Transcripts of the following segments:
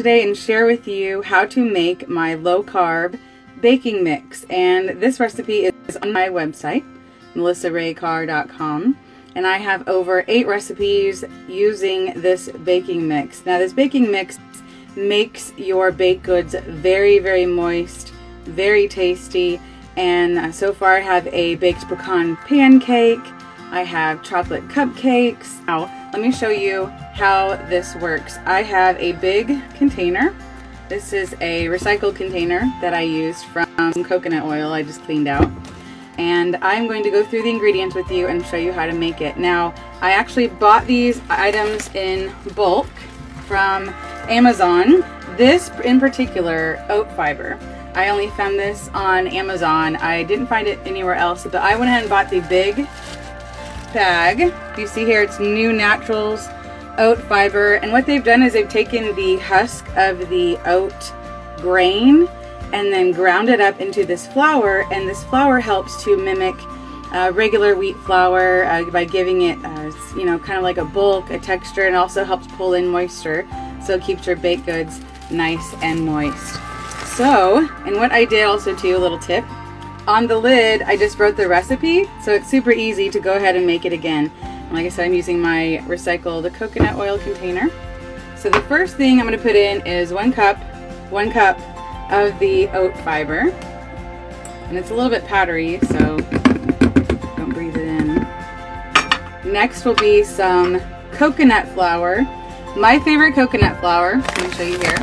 today and share with you how to make my low carb baking mix. And this recipe is on my website, melissaraycarr.com. And I have over 8 recipes using this baking mix. Now this baking mix makes your baked goods very, very moist, very tasty. And so far I have a baked pecan pancake. I have chocolate cupcakes. Now, let me show you how this works. I have a big container. This is a recycled container that I used from some coconut oil I just cleaned out. And I'm going to go through the ingredients with you and show you how to make it. Now, I actually bought these items in bulk from Amazon. This in particular, oat fiber. I only found this on Amazon. I didn't find it anywhere else, but I went ahead and bought the big bag. You see here, it's New Naturals oat fiber, and what they've done is they've taken the husk of the oat grain and then ground it up into this flour, and this flour helps to mimic regular wheat flour by giving it kind of like a bulk, a texture, and also helps pull in moisture, so it keeps your baked goods nice and moist. So, and what I did also too, a little tip, on the lid I just wrote the recipe, so it's super easy to go ahead and make it again. And like I said, I'm using my recycled coconut oil container. So the first thing I'm going to put in is 1 cup of the oat fiber, and it's a little bit powdery, so don't breathe it in. Next will be some coconut flour. My favorite coconut flour, let me show you here,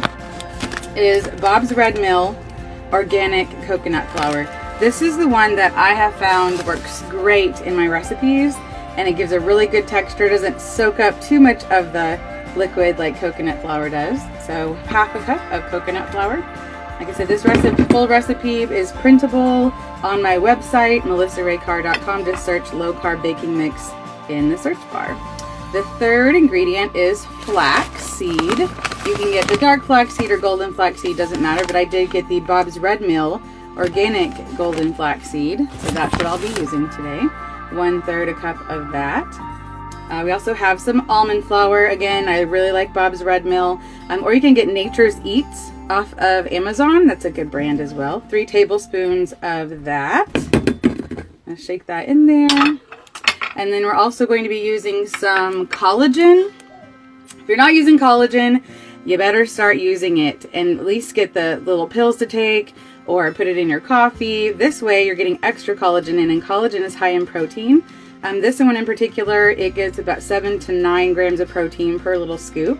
is Bob's Red Mill organic coconut flour. This is the one that I have found works great in my recipes, and it gives a really good texture. It doesn't soak up too much of the liquid like coconut flour does. So half a cup of coconut flour. Like I said, this full recipe is printable on my website, melissaraycarr.com. Just search low carb baking mix in the search bar. The third ingredient is flax seed. You can get the dark flax seed or golden flax seed, doesn't matter, but I did get the Bob's Red Mill organic golden flax seed, so that's what I'll be using today. 1/3 a cup of that. We also have some almond flour. Again, I really like Bob's Red Mill, or you can get Nature's Eats off of Amazon. That's a good brand as well. 3 tablespoons of that. I'll shake that in there. And then we're also going to be using some collagen. If you're not using collagen, you better start using it, and at least get the little pills to take or put it in your coffee. This way you're getting extra collagen in, and collagen is high in protein. This one in particular, it gets about 7 to 9 grams of protein per little scoop.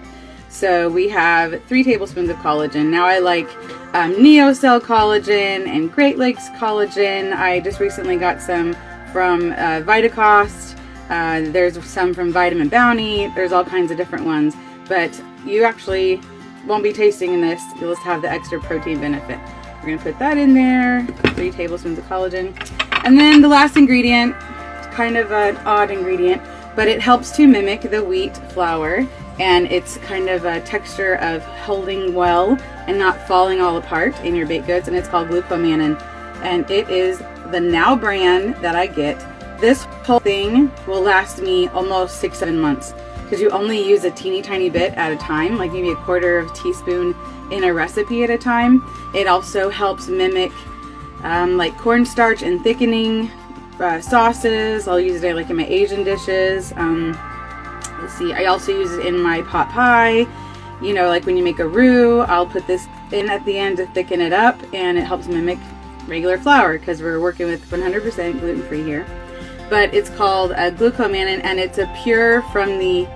So we have 3 tablespoons of collagen. Now I like NeoCell collagen and Great Lakes collagen. I just recently got some from Vitacost. There's some from Vitamin Bounty. There's all kinds of different ones, but you actually won't be tasting in this. You'll just have the extra protein benefit. We're going to put that in there, 3 tablespoons of collagen. And then the last ingredient, kind of an odd ingredient, but it helps to mimic the wheat flour, and it's kind of a texture of holding well and not falling all apart in your baked goods, and it's called glucomannan. And it is the Now brand that I get. This whole thing will last me almost 6-7 months, because you only use a teeny tiny bit at a time, like maybe 1/4 teaspoon in a recipe at a time. It also helps mimic like cornstarch and thickening sauces. I'll use it like in my Asian dishes. Let's see, I also use it in my pot pie. You know, like when you make a roux, I'll put this in at the end to thicken it up, and it helps mimic regular flour because we're working with 100% gluten-free here. But it's called glucomannan, and it's a pure from the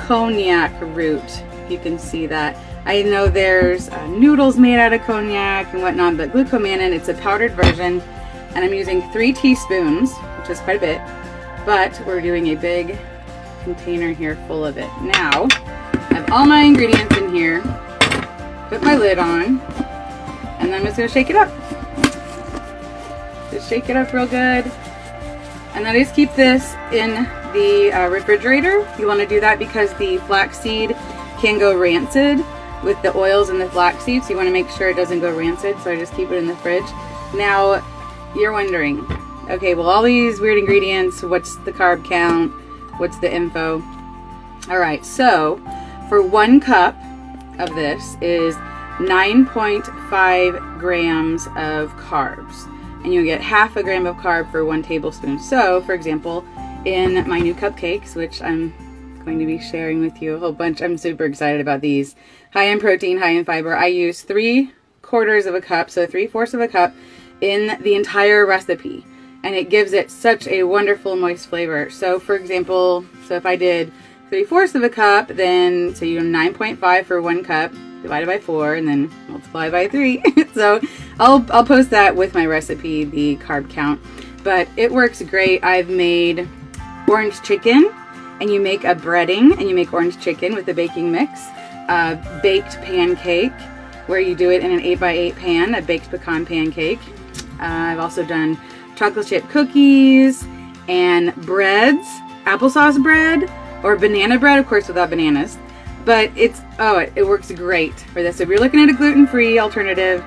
cognac root. You can see that. I know there's noodles made out of cognac and whatnot, but glucomannan, it's a powdered version, and I'm using 3 teaspoons, which is quite a bit, but we're doing a big container here full of it. Now, I have all my ingredients in here, put my lid on, and then I'm just going to shake it up. Just shake it up real good. And then I just keep this in the refrigerator. You want to do that because the flaxseed can go rancid with the oils in the flaxseed, so you want to make sure it doesn't go rancid, so I just keep it in the fridge. Now, you're wondering, okay, well, all these weird ingredients, what's the carb count? What's the info? All right, so for 1 cup of this is 9.5 grams of carbs. And you'll get half a gram of carb for 1 tablespoon. So, for example, in my new cupcakes, which I'm going to be sharing with you a whole bunch, I'm super excited about these. High in protein, high in fiber. I use 3/4 of a cup, so 3/4 of a cup in the entire recipe. And it gives it such a wonderful moist flavor. So, for example, if I did 3/4 of a cup, then so 9.5 for 1 cup divided by 4, and then multiply by 3. So I'll post that with my recipe, the carb count. But it works great. I've made orange chicken, and you make a breading, and you make orange chicken with the baking mix. Baked pancake, where you do it in an 8x8 pan, a baked pecan pancake. I've also done chocolate chip cookies and breads, applesauce bread, or banana bread, of course without bananas. But it works great for this. So if you're looking at a gluten-free alternative,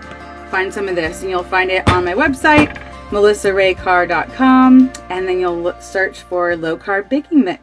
find some of this. And you'll find it on my website, melissaraycar.com. And then you'll search for Low Carb Baking Mix.